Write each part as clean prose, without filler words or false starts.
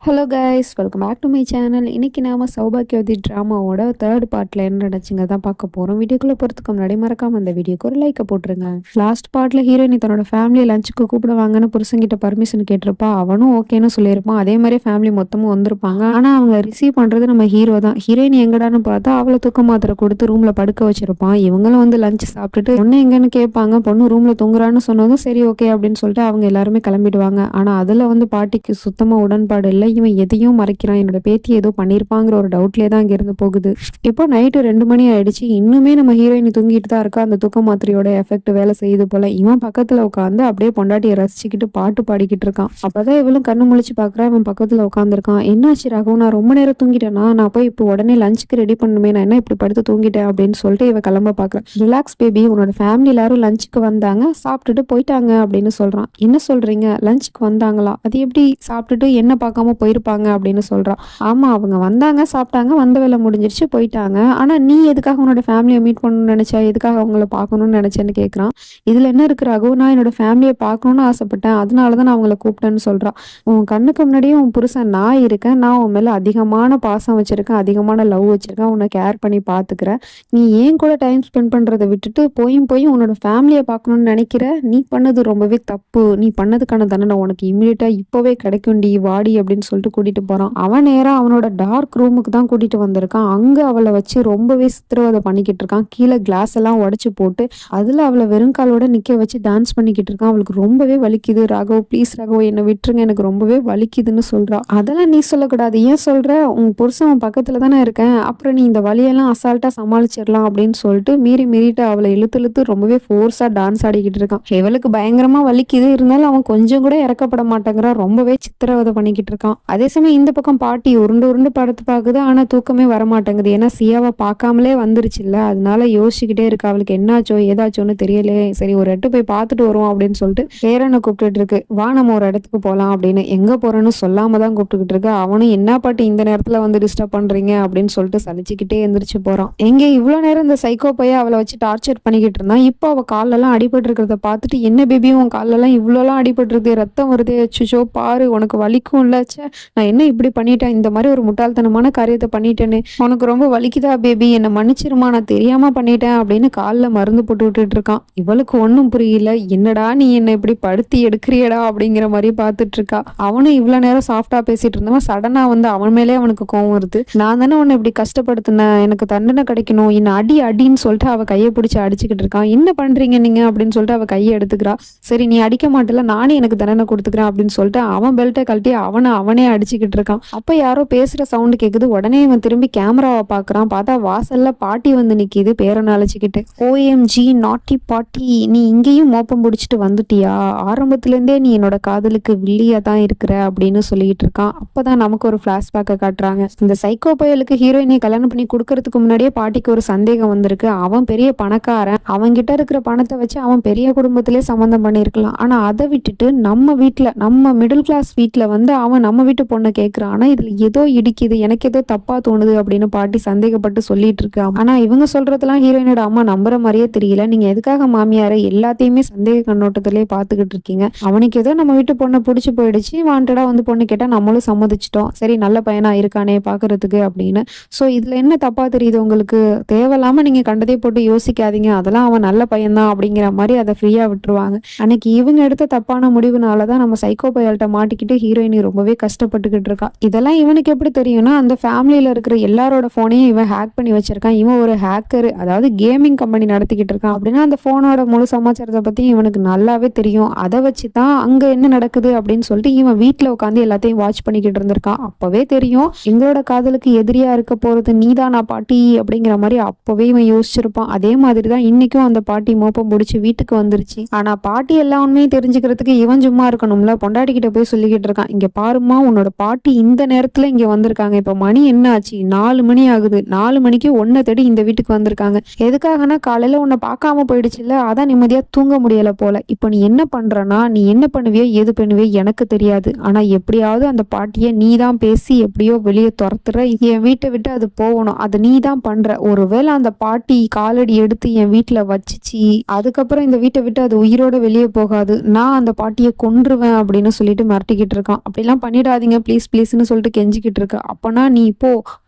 Hello guys, welcome back to my channel. இன்னைக்கு நாம சௌபாக்கியவதி ட்ராமாவோட third பார்ட்ல என்ன நடந்துச்சுங்க தான் பார்க்க போறோம். வீடியோக்குள்ள போறதுக்கு முன்னாடி மறக்காம அந்த வீடியோக்கு ஒரு லைக்கை போட்டுருங்க. லாஸ்ட் பார்ட்ல ஹீரோயினி தன்னோட ஃபேமிலியை லஞ்சுக்கு கூப்பிடுவாங்கன்னு புருஷன்கிட்ட பர்மிஷன் கேட்டிருப்பா. அவனும் ஓகேன்னு சொல்லியிருப்பான். அதே மாதிரி ஃபேமிலி மொத்தமும் வந்திருப்பாங்க. ஆனா அவங்க ரிசீவ் பண்றது நம்ம ஹீரோ தான். ஹீரோயினி எங்கடான்னு பார்த்தா அவளை தூக்க மாத்திரை கொடுத்து ரூம்ல படுக்க வச்சிருப்பான். இவங்களும் வந்து லஞ்ச் சாப்பிட்டுட்டு பொண்ணு எங்கன்னு கேட்பாங்க. பொண்ணு ரூம்ல தூங்குறான்னு சொன்னதும் சரி ஓகே அப்படின்னு சொல்லிட்டு அவங்க எல்லாருமே கிளம்பிடுவாங்க. ஆனா அதுல வந்து பாட்டிக்கு சுத்தமா உடன்பாடு இல்லை. இவன் எதையும் மறைக்கிறான், என்னோட பேத்தி ஏதோ பண்ணியிருப்பாங்கிற ஒரு டவுட்லேயே தான் அங்கிருந்து போகுது. இப்போ நைட்டு 2 மணி ஆயிடுச்சு. இன்னுமே நம்ம ஹீரோயினி தூங்கிட்டு தான் இருக்கா. அந்த தூக்க மாத்திரையோட எஃபெக்ட் வேலை செய்யுது போல. இவன் பக்கத்துல உட்காந்து அப்படியே பொண்டாட்டியை ரசிச்சுக்கிட்டு பாட்டு பாடிக்கிட்டு இருக்கான். அப்பதான் இவளும் கண்ணு முழிச்சு பாக்குறா. இவன் பக்கத்துல உட்காந்துருக்கான். என்னாச்சு ராகு, நான் ரொம்ப நேரம் தூங்கிட்டேனா? நான் போய் இப்போ உடனே லஞ்சுக்கு ரெடி பண்ணுமே, நான் என்ன இப்படி படுத்து தூங்கிட்டேன் அப்படின்னு சொல்லிட்டு இவ கிளம்ப பாக்குறான். ரிலாக்ஸ் பேபி, உன்னோட ஃபேமிலி எல்லாரும் லஞ்சுக்கு வந்தாங்க, சாப்பிட்டுட்டு போயிட்டாங்க அப்படின்னு சொல்றான். என்ன சொல்றீங்க? லஞ்சுக்கு வந்தாங்களா? அது எப்படி சாப்பிட்டுட்டு என்ன பார்க்காம போயிருப்பாங்க அப்படின்னு சொல்றான். ஆமா, அவங்க வந்தாங்க, சாப்பிட்டாங்க, வந்த வேலை முடிஞ்சிருச்சு, போயிட்டாங்க. ஆனா நீ எதுக்காக உன்னோட ஃபேமிலியை மீட் பண்ணணும்னு நினைச்சா? எதுக்காக அவங்கள பார்க்கணும்னு நினைச்சேன்னு கேட்கறான். இதுல என்ன இருக்கு ராகு, நான் என்னோட ஃபேமிலியை பார்க்கணும்னு ஆசைப்பட்டேன், அதனாலதான் நான் அவங்கள கூப்பிட்டேன்னு சொல்றான். உன் கண்ணுக்கு முன்னாடியே உன் புருஷன் நான் இருக்கேன், நான் உன் மேல அதிகமான பாசம் வச்சிருக்கேன், அதிகமான லவ் வச்சிருக்கேன், உன்னை கேர் பண்ணி பாத்துக்கிறேன். நீ ஏன் கூட டைம் ஸ்பெண்ட் பண்றதை விட்டுட்டு போய் உன்னோட ஃபேமிலியை பார்க்கணும்னு நினைக்கிற? நீ பண்ணது ரொம்பவே தப்பு. நீ பண்ணதுக்கான தண்டனை உனக்கு இம்மிடியட்டா இப்பவே கிடைக்கும்டி, வாடி அப்படின்னு சொல்லிட்டு கூட்டிட்டு போறான். அவன் நேரா அவனோட டார்க் ரூமுக்கு தான் கூட்டிட்டு வந்திருக்கான். அங்க அவளை வச்சு ரொம்பவே சித்திரவதை பண்ணிக்கிட்டு இருக்கான். கீழே கிளாஸ் எல்லாம் உடைச்சு போட்டு அதுல அவளை வெறுங்காலோட நிக்க வச்சு டான்ஸ் பண்ணிக்கிட்டு இருக்கான். அவளுக்கு ரொம்பவே வலிக்குது. ராகவ் ப்ளீஸ் ராகவ், என்னை விட்டுருங்க, எனக்கு ரொம்பவே வலிக்குதுன்னு சொல்றா. அதெல்லாம் நீ சொல்லக்கூடாது. ஏன் சொல்ற? உன் புருஷன் பக்கத்துல தானே இருக்கேன், அப்புறம் நீ இந்த வலியெல்லாம் அசால்ட்டா சமாளிச்சிடலாம் அப்படின்னு சொல்லிட்டு மீறிட்டு அவளை இழுத்து ரொம்பவே ஃபோர்ஸா டான்ஸ் ஆடிக்கிட்டு இருக்கான். இவளுக்கு பயங்கரமா வலிக்குது, இருந்தாலும் அவன் கொஞ்சம் கூட இறக்கப்பட மாட்டேங்கிறான். ரொம்பவே சித்திரவதை பண்ணிக்கிட்டு இருக்கான். அதே சமயம் இந்த பக்கம் பாட்டி உருண்டு படுத்து பாக்குது. ஆனா தூக்கமே வரமாட்டேங்குது. ஏன்னா சியாவை பார்க்காமலே வந்துருச்சு இல்ல, அதனால யோசிச்சுக்கிட்டே இருக்கு. அவளுக்கு என்னாச்சோ ஏதாச்சோன்னு தெரியல. சரி ஒரு எட்டு போய் பார்த்துட்டு வருவோம் அப்படின்னு சொல்லிட்டு பேரனை கூப்பிட்டுட்டு இருக்கு. வா நம்ம ஒரு இடத்துக்கு போலாம் அப்படின்னு. எங்க போறேன்னு சொல்லாம தான் கூப்பிட்டுக்கிட்டு இருக்கு. அவனும் என்ன பாட்டி இந்த நேரத்துல வந்து டிஸ்டர்ப் பண்றீங்க அப்படின்னு சொல்லிட்டு சலிச்சுக்கிட்டே எந்திரிச்சு போறான். எங்க இவ்வளவு நேரம் இந்த சைக்கோ பைய அவளை வச்சு டார்ச்சர் பண்ணிக்கிட்டு இருந்தான். இப்போ அவ காலெல்லாம் அடிபட்டு இருக்கிறத பார்த்துட்டு, என்ன பேபியும் உன் காலெல்லாம் இவ்வளோலாம் அடிபட்டு இருக்கு, ரத்தம் வருது, அச்சுச்சோ பாரு, உனக்கு வலிக்கும் இல்லச்சே, நான் என்ன இப்படி பண்ணிட்டேன், இந்த மாதிரி ஒரு முட்டாள்தனமான காரியத்தை பண்ணிட்டேன்னு, உனக்கு ரொம்ப வலிக்குதா பேபி, என்னை மன்னிச்சிருமா, நான் தெரியாம பண்ணிட்டேன் அப்படின்னு காலில் மருந்து போட்டு விட்டுட்டு இருக்கான். இவளுக்கு ஒன்றும் புரியல. என்னடா நீ என்னை இப்படி படுத்தி எடுக்கிறியடா அப்படிங்கிற மாதிரி பார்த்துட்டு இருக்கா. அவனும் இவ்வளோ நேரம் சாஃப்டா பேசிட்டு இருந்தவன் சடனா வந்து அவன் மேலே அவனுக்கு கோவம் வருது. நான் தானே உன்னை இப்படி கஷ்டப்படுத்தினேன், எனக்கு தண்டனை கிடைக்கணும், இன்னும் அடின்னு சொல்லிட்டு அவ கையை பிடிச்சி அடிச்சுக்கிட்டு இருக்கான். என்ன பண்றீங்க நீங்க அப்படின்னு சொல்லிட்டு அவ கையை எடுத்துக்கிறா. சரி நீ அடிக்க மாட்டல, நானே எனக்கு தண்டனை கொடுத்துக்கிறேன் அப்படின்னு சொல்லிட்டு அவன் பெல்ட்டை கழட்டி அவனே அடிச்சுக்கிட்டு இருக்கான். அப்ப யாரோ பேசுற சவுண்ட் கேக்குது. உடனே இவன் திரும்பி கேமராவை பாக்குறான். பார்த்தா வாசல்ல பாட்டி வந்து நிக்குது பேரனை அழைச்சிக்கிட்டு. ஓஎம்ஜி நாட்டி பாட்டி, நீ இங்கேயும் மோப்பம் பிடிச்சிட்டு வந்துட்டியா? ஆரம்பத்துல இருந்தே நீ என்னோட காதலுக்கு வில்லியா தான் இருக்கிற அப்படின்னு சொல்லிட்டு இருக்கான். அப்பதான் நமக்கு ஒரு பிளாஷ்பேக்கை காட்டுறாங்க. இந்த சைக்கோ பயலுக்கு ஹீரோயினை கல்யாணம் பண்ணி கொடுக்கறதுக்கு முன்னாடியே பாட்டிக்கு ஒரு சந்தேகம் வந்திருக்கு. அவன் பெரிய பணக்காரன், அவன்கிட்ட இருக்கிற பணத்தை வச்சு அவன் பெரிய குடும்பத்திலே சம்மந்தம் பண்ணியிருக்கலாம். ஆனா அதை விட்டுட்டு நம்ம வீட்டுல, நம்ம மிடில் கிளாஸ் வீட்டுல வந்து அவன் நம்ம வீட்டு பொண்ணை கேட்கிறான். ஆனா இதுல ஏதோ இடிக்குது, எனக்கு ஏதோ தப்பா தோணுது அப்படின்னு பாட்டி சந்தேகப்பட்டு சொல்லிட்டு இருக்கு. ஆனா இவங்க சொல்றதெல்லாம் ஹீரோயினோட அம்மா நம்புற மாதிரியே தெரியல. நீங்க எதுக்காக மாமியாரை எல்லாத்தையுமே சந்தேக கண்ணோட்டத்திலேயே பாத்துக்கிட்டு இருக்கீங்க? அவனுக்கு ஏதோ நம்ம வீட்டு பொண்ணை பிடிச்சி போயிடுச்சு, வாண்டடா வந்து பொண்ணு கேட்டா நம்மளும் சம்மதிச்சிட்டோம், சரி நல்ல பையனா இருக்கானே பாக்குறதுக்கு அப்படின்னு. சோ இதுல என்ன தப்பா தெரியுது உங்களுக்கு? தேவையில்லாம நீங்க கண்டதே போட்டு யோசிக்காதீங்க, அதெல்லாம் அவன் நல்ல பையன்தான் அப்படிங்கிற மாதிரி அதை ஃப்ரீயா விட்டுருவாங்க. அன்னைக்கு இவங்க எடுத்த தப்பான முடிவுனாலதான் நம்ம சைக்கோ பயல்கிட்ட மாட்டிக்கிட்டு ஹீரோயினி ரொம்பவே கஷ்டப்பட்டுக்கிட்டு இருக்கா. இதெல்லாம் இவனுக்கு எப்படி தெரியும்னா, அந்த ஃபேமிலியில இருக்கிற எல்லாரோட போனையும் இவன் ஹேக் பண்ணி வச்சிருக்கான். இவன் ஒரு ஹேக்கர், அதாவது கேமிங் கம்பெனி நடத்திக்கிட்டு இருக்கான் அப்படின்னா அந்த போனோட முழு சமாச்சாரத்தை பத்தி இவனுக்கு நல்லாவே தெரியும். அதை வச்சுதான் அங்க என்ன நடக்குது அப்படின்னு சொல்லிட்டு இவன் வீட்டுல உட்காந்து எல்லாத்தையும் வாட்ச் பண்ணிக்கிட்டு இருந்திருக்கான். அப்பவே தெரியும் எங்களோட காதலுக்கு எதிரியா இருக்க போறது நீதானா பாட்டி அப்படிங்கிற மாதிரி அப்பவே இவன் யோசிச்சிருப்பான். அதே மாதிரிதான் இன்னைக்கும் அந்த பாட்டி மோப்பம் முடிச்சு வீட்டுக்கு வந்துருச்சு. ஆனா பாட்டி எல்லா உண்மையும் தெரிஞ்சுக்கிறதுக்கு இவன் சும்மா இருக்கணும்ல. பொண்டாட்டி கிட்ட போய் சொல்லிக்கிட்டு இருக்கான், இங்க பாருமா உன்னோட பாட்டி இந்த நேரத்துல இங்க வந்திருக்காங்க, இப்ப மணி என்ன ஆச்சு, 4 மணி ஆகுது, 4 மணிக்கு ஒன்ன தேடி இந்த வீட்டுக்கு வந்திருக்காங்க. எதுக்காகனா காலையில உன்னை பார்க்காம போயிடுச்சுல்ல, அதான் நிம்மதியா தூங்க முடியல போல. இப்ப நீ என்ன பண்றனா, நீ என்ன பண்ணுவியோ ஏது பண்ணுவியோ எனக்கு தெரியாது, ஆனா எப்படியாவது அந்த பாட்டிய நீ தான் பேசி எப்படியோ வெளியே துரத்துற, என் வீட்டை விட்டு அது போகணும், அதை நீ தான் பண்ற. ஒருவேளை அந்த பாட்டி காலடி எடுத்து என் வீட்டுல வச்சிச்சு, அதுக்கப்புறம் இந்த வீட்டை விட்டு அது உயிரோட வெளியே போகாது, நான் அந்த பாட்டியை கொன்றுவேன் அப்படின்னு சொல்லிட்டு மிரட்டிக்கிட்டு இருக்கான். அப்படிலாம் பண்ணிடாத விட்டுறாதீங்க ப்ளீஸ் ப்ளீஸ்ன்னு சொல்லிட்டு கெஞ்சிக்கிட்டு இருக்கா. அப்பனா நீ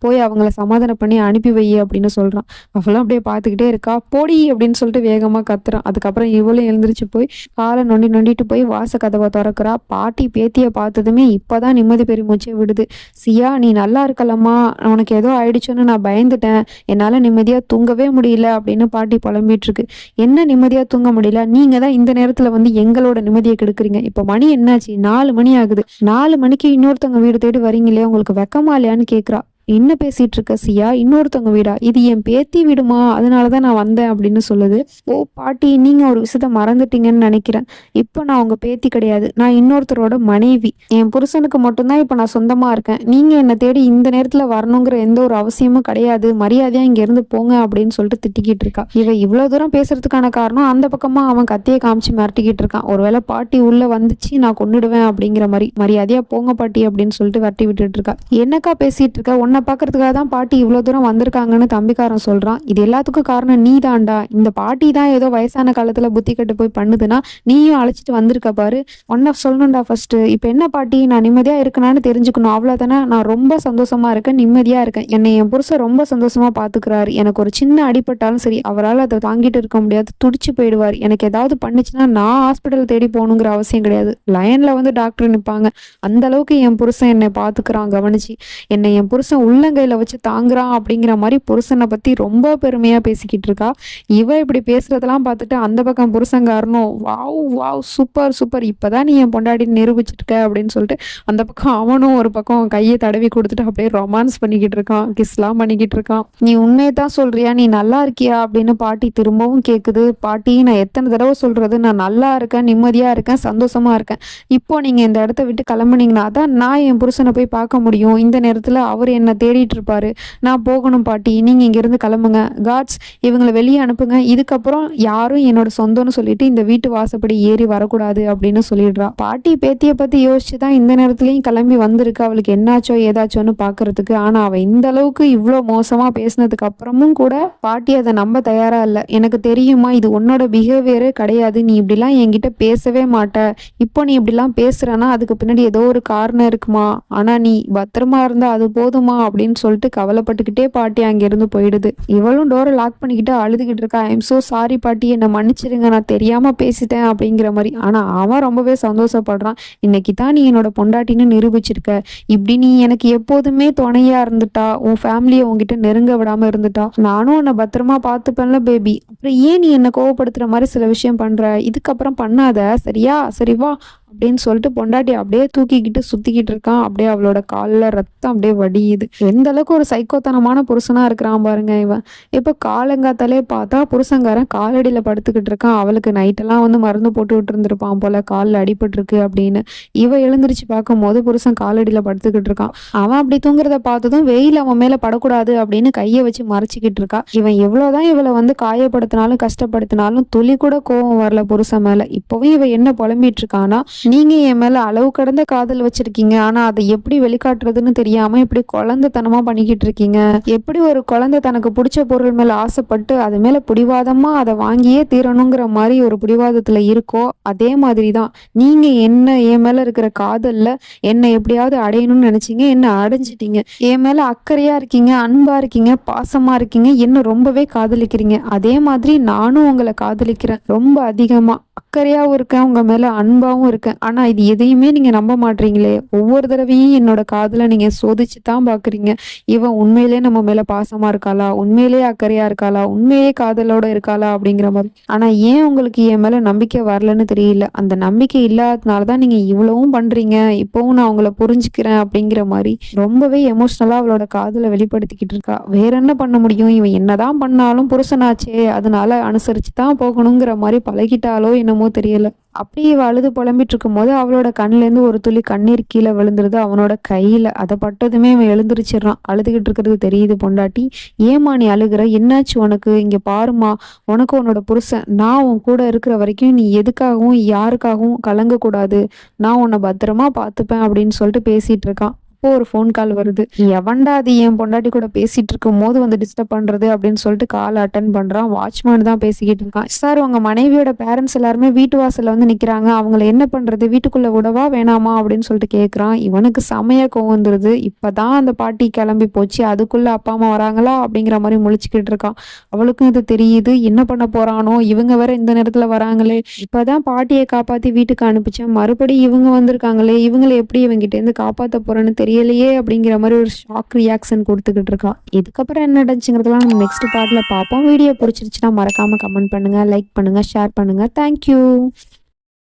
போய் அவங்கள சமாதானம் பண்ணி அனுப்பி வை அப்படின்னு சொல்றான். அவளும் அப்படியே பார்த்துக்கிட்டே இருக்கா. போடி அப்படின்னு சொல்லிட்டு வேகமா கத்துறான். அதுக்கப்புறம் இவளும் எழுந்திரிச்சு போய் காலை நொண்டிட்டு போய் வாச கதவை திறக்கிறா. பாட்டி பேத்தியை பார்த்ததுமே இப்பதான் நிம்மதி பெருமூச்சே விடுது. சியா நீ நல்லா இருக்கலம்மா, உனக்கு ஏதோ ஆயிடுச்சோன்னு நான் பயந்துட்டேன், என்னால நிம்மதியா தூங்கவே முடியல அப்படின்னு பாட்டி புலம்பிட்டு இருக்கு. என்ன நிம்மதியா தூங்க முடியல? நீங்க தான் இந்த நேரத்துல வந்து எங்களோட நிம்மதியை கெடுக்குறீங்க. இப்ப மணி என்னாச்சு? 4 மணி ஆகுது. 4 மணிக்கு இன்னொருத்தவங்க வீடு தேடி வரீங்களே, உங்களுக்கு வெக்கமா இல்லையான்னு கேக்குறா. என்ன பேசிட்டு இருக்க சியா? இன்னொருத்தவங்க வீடா? இது என் பேத்தி வீடுமா, அதனாலதான் நான் வந்தேன் அப்படின்னு சொல்லுது. ஓ பாட்டி, நீங்க ஒரு விஷயத்த மறந்துட்டீங்கன்னு நினைக்கிறேன். இப்ப நான் உங்க பேத்தி கிடையாது, நான் இன்னொருத்தரோட மனைவி. என் புருஷனுக்கு மட்டும்தான் இப்ப நான் சொந்தமா இருக்கேன். நீங்க என்னை தேடி இந்த நேரத்துல வரணுங்கிற எந்த ஒரு அவசியமும் கிடையாது. மரியாதையா இங்க இருந்து போங்க அப்படின்னு சொல்லிட்டு திட்டிக்கிட்டு இருக்கா. இவ்வளவு தூரம் பேசுறதுக்கான காரணம் அந்த பக்கமா அவன் கத்தியை காமிச்சு மிரட்டிக்கிட்டு இருக்கான். ஒருவேளை பாட்டி உள்ள வந்துச்சு நான் கொன்னுடுவேன் அப்படிங்கிற மாதிரி. மரியாதையா போங்க பாட்டி அப்படின்னு சொல்லிட்டு வரட்டி விட்டுட்டு இருக்கா. என்னக்கா பேசிட்டு இருக்க? உன்னை பாக்குறதுக்காக தான் பாட்டி இவ்வளவு தூரம் வந்திருக்காங்கன்னு தம்பிக்காரன் சொல்றான். இது எல்லாத்துக்கும் காரணம் நீ தான்டா. இந்த பாட்டி தான் ஏதோ வயசான காலத்துல புத்தி கட்டு போய் பண்ணுதுன்னா நீயும் அழைச்சிட்டு வந்திருக்க பாரு. ஒன்ன சொல்லணும்டா ஃபர்ஸ்ட். இப்ப என்ன பாட்டி, நான் நிம்மதியா இருக்கணும்னு தெரிஞ்சுக்கணும், அவ்வளவுதானே? நான் ரொம்ப சந்தோஷமா இருக்கேன், நிம்மதியா இருக்கேன். என்னை என் புருஷன் ரொம்ப சந்தோஷமா பாத்துக்கிறாரு. எனக்கு ஒரு சின்ன அடிபட்டாலும் சரி அவரால் அதை தாங்கிட்டு இருக்க முடியாது, துடிச்சு போயிடுவார். எனக்கு ஏதாவது பண்ணுச்சுன்னா நான் ஹாஸ்பிட்டல் தேடி போகணுங்கிற அவசியம் கிடையாது. லைன்ல வந்து டாக்டர் நிற்பாங்க. அந்த அளவுக்கு என் புருஷன் என்னை பாத்துக்கிறான், கவனிச்சு. என்னை என் புருஷன் உள்ளங்கையில வச்சு தாங்குறான் அப்படிங்கிற மாதிரி புருஷனை பத்தி ரொம்ப பெருமையா பேசிக்கிட்டு இருக்கா. இவ இப்படி பேசுறதெல்லாம் பார்த்துட்டு அந்த பக்கம் புருஷங்காரனும் வாவ் வாவ் சூப்பர் சூப்பர், இப்பதான் நீ என் பொண்டாடி நிரூபிச்சிருக்க அப்படின்னு சொல்லிட்டு அந்த பக்கம் அவனும் ஒரு பக்கம் கையை தடவி கொடுத்துட்டு அப்படியே ரொமான்ஸ் பண்ணிக்கிட்டு இருக்கான், கிஸ்லாம் பண்ணிக்கிட்டு இருக்கான். நீ உண்மையை தான் சொல்றியா? நீ நல்லா இருக்கியா அப்படின்னு பாட்டி திரும்பவும் கேக்குது. பாட்டி, நான் எத்தனை தடவை சொல்றது, நான் நல்லா இருக்கேன், நிம்மதியா இருக்கேன், சந்தோஷமா இருக்கேன். இப்போ நீங்க இந்த இடத்த விட்டு கிளம்புனீங்கன்னா தான் நான் என் புருஷனை போய் பார்க்க முடியும். இந்த நேரத்துல அவர் என்ன தேடிட்டு இருப்பாரு. நான் போகணும் பாட்டி, நீங்க இங்க இருந்து கிளம்புங்க. காட்ஸ், இவங்களை வெளியே அனுப்புங்க. இதுக்கப்புறம் யாரும் என்னோட சொந்தம்னு சொல்லிட்டு இந்த வீட்டு வாசப்படி ஏறி வரக்கூடாது அப்படின்னு சொல்லிடுறா. பாட்டி பேத்தியை பத்தி யோசிச்சுதான் இந்த நேரத்துலயும் கிளம்பி வந்திருக்கு, அவளுக்கு என்னாச்சோ ஏதாச்சோன்னு பாக்குறதுக்கு. ஆனா அவ இந்த அளவுக்கு இவ்வளவு மோசமா பேசினதுக்கு அப்புறமும் கூட பாட்டி அதை நம்ப தயாரா இல்ல. எனக்கு தெரியுமா, இது உன்னோட பிஹேவியரே கிடையாது, நீ இப்படிலாம் என்கிட்ட பேசவே மாட்ட. இப்போ நீ இப்படிலாம் பேசுறனா அதுக்கு பின்னாடி ஏதோ ஒரு காரணம் இருக்குமா, ஆனா நீ பத்திரமா இருந்தா அது போதுமா அப்படின்னு சொல்லிட்டு கவலைப்பட்டுக்கிட்டே பாட்டி அங்கிருந்து போயிடுது. இவளும் டோரை லாக் பண்ணிக்கிட்டு அழுதுகிட்டு இருக்கா. ஐம் சோ சாரி பாட்டி, என்னை மன்னிச்சிடுங்க, நான் தெரியாம பேசிட்டேன் அப்படிங்கிற மாதிரி. ஆனா அவன் ரொம்பவே சந்தோஷப்படுறான். இன்னைக்கு தான் நீ என்னோட பொண்டாட்டின்னு நிரூபிச்சிருக்க. இப்படி நீ எனக்கு எப்போதுமே துணையா இருந்துட்டா, உன் ஃபேமிலியை உன்கிட்ட நெருங்க விடாம இருந்துட்டா, நானும் உன்னை பத்திரமா பார்த்துப்பேன்ல பேபி. அப்புறம் ஏன் நீ என்னை கோவப்படுத்துற மாதிரி சில விஷயம் பண்ற? இதுக்கப்புறம் பண்ணாத, சரியா? சரி வா அப்படின்னு சொல்லிட்டு பொண்டாட்டி அப்படியே தூக்கிக்கிட்டு சுத்திக்கிட்டு இருக்கான். அப்படியே அவளோட காலில் ரத்தம் அப்படியே வடியுது. எந்த அளவுக்கு ஒரு சைக்கோத்தனமான புருஷனா இருக்கிறான் பாருங்க இவன். இப்போ காலங்காத்தாலே பார்த்தா புருஷங்காரன் காலடியில படுத்துக்கிட்டு இருக்கான். அவளுக்கு நைட்டெல்லாம் வந்து மருந்து போட்டு விட்டு இருந்திருப்பான் போல, காலில் அடிபட்டிருக்கு அப்படின்னு. இவ எழுந்திரிச்சு பார்க்கும் போது புருஷன் காலடியில படுத்துக்கிட்டு இருக்கான். அவன் அப்படி தூங்குறத பார்த்ததும் வெயில் அவன் மேல படக்கூடாது அப்படின்னு கையை வச்சு மறைச்சிக்கிட்டு இருக்கா. இவன் எவ்வளவுதான் இவளை வந்து காயப்படுத்தினாலும் கஷ்டப்படுத்தினாலும் துளி கூட கோவம் வரல புருஷன் மேல. இப்பவும் இவ என்ன புலம்பிட்டு இருக்கானா, நீங்க என் மேல அளவு கடந்த காதல் வச்சிருக்கீங்க, ஆனா அதை எப்படி வெளிக்காட்டுறதுன்னு தெரியாம இப்படி குழந்தைத்தனமா பண்ணிக்கிட்டு இருக்கீங்க. எப்படி ஒரு குழந்தை தனக்கு பிடிச்ச பொருள் மேல ஆசைப்பட்டு அது மேல பிடிவாதமா அதை வாங்கியே தீரணுங்கிற மாதிரி ஒரு பிடிவாதத்துல இருக்கோ, அதே மாதிரிதான் நீங்க என்ன என் மேல இருக்கிற காதல்ல என்னை எப்படியாவது அடையணும்னு நினைச்சீங்க, என்ன அடைஞ்சிட்டீங்க. என் மேல அக்கறையா இருக்கீங்க, அன்பா இருக்கீங்க, பாசமா இருக்கீங்க, என்ன ரொம்பவே காதலிக்கிறீங்க. அதே மாதிரி நானும் உங்களை காதலிக்கிறேன், ரொம்ப அதிகமா அக்கறையாவும் இருக்கேன், உங்க மேல அன்பாவும் இருக்கேன். ஆனா இது எதையுமே நீங்க நம்ப மாட்டீங்களே. ஒவ்வொரு தடவையும் என்னோட காதலை நீங்க சோதிச்சு தான் பாக்குறீங்க. இவன் உண்மையிலேயே நம்ம மேல பாசமா இருக்காளா, உண்மையிலேயே அக்கறையா இருக்காளா, உண்மையிலேயே காதலோட இருக்காளா அப்படிங்கிற மாதிரி. ஆனா ஏன் உங்களுக்கு என் மேல நம்பிக்கை வரலன்னு தெரியல. அந்த நம்பிக்கை இல்லாததுனாலதான் நீங்க இவ்வளவும் பண்றீங்க. இப்பவும் நான் உங்களை புரிஞ்சுக்கிறேன் அப்படிங்கிற மாதிரி ரொம்பவே எமோஷனலா அவளோட காதலை வெளிப்படுத்திக்கிட்டு இருக்கா. வேற என்ன பண்ண முடியும், இவன் என்னதான் பண்ணாலும் புருஷனாச்சே, அதனால அனுசரிச்சு தான் போகணுங்கிற மாதிரி பழகிட்டாலோ என்னமோ தெரியல. அப்படியே அழுது புலம்பிட்டு இருக்கும் போது அவளோட கண்ணுல இருந்து ஒரு துளி கண்ணீர் கீழே விழுந்துருது அவனோட கையில. அதை பட்டதுமே அவன் எழுந்திரிச்சிடறான். அழுதுகிட்டு இருக்கிறது தெரியுது பொண்டாட்டி. ஏமா நீ அழுகுற, என்னாச்சு உனக்கு? இங்க பாருமா, உனக்கு உன்னோட புருஷன் நான் உன் கூட இருக்கிற வரைக்கும் நீ எதுக்காகவும் யாருக்காகவும் கலங்க கூடாது, நான் உன்னை பத்திரமா பார்த்துப்பேன் அப்படின்னு சொல்லிட்டு பேசிட்டு இருக்கான். அப்போ ஒரு ஃபோன் கால் வருது. எவன்டா அது என் பொண்டாட்டி கூட பேசிட்டு இருக்கும்போது வந்து டிஸ்டர்ப் பண்றது அப்படின்னு சொல்லிட்டு கால் அட்டன் பண்றான். வாட்ச்மேன் தான் பேசிக்கிட்டு இருக்கான். சார் உங்க மனைவியோட பேரண்ட்ஸ் எல்லாருமே வீட்டு வாசல்ல வந்து நிக்கிறாங்க. அவங்கள என்ன பண்றது? வீட்டுக்குள்ள விடவா வேணாமா அப்படின்னு சொல்லிட்டு கேட்குறான். இவனுக்கு செமையா கோவம் வந்துருது. இப்பதான் அந்த பாட்டி கிளம்பி போச்சு. அதுக்குள்ள அப்பா அம்மா வராங்களா அப்படிங்கிற மாதிரி முழிச்சுக்கிட்டு இருக்கான். அவளுக்கும் இது தெரியுது. என்ன பண்ண போறானோ? இவங்க வேற இந்த நேரத்துல வராங்களே. இப்பதான் பாட்டியை காப்பாத்தி வீட்டுக்கு அனுப்பிச்சேன். மறுபடியும் இவங்க வந்திருக்காங்களே. இவங்களை எப்படி இவங்கிட்ட இருந்து காப்பாத்த போறேன்னு தெரியலையே அப்படிங்கிற மாதிரி ஒரு ஷாக் ரியாக்ஷன் கொடுத்துக்கிட்டு இருக்கான். இதுக்கப்புறம் என்ன நடந்துச்சுங்கிறதெல்லாம் நம்ம நெக்ஸ்ட் பார்ட்ல பார்ப்போம். வீடியோ பிடிச்சிருச்சுன்னா மறக்காம கமெண்ட் பண்ணுங்க, லைக் பண்ணுங்க, ஷேர் பண்ணுங்க. தேங்க்யூ.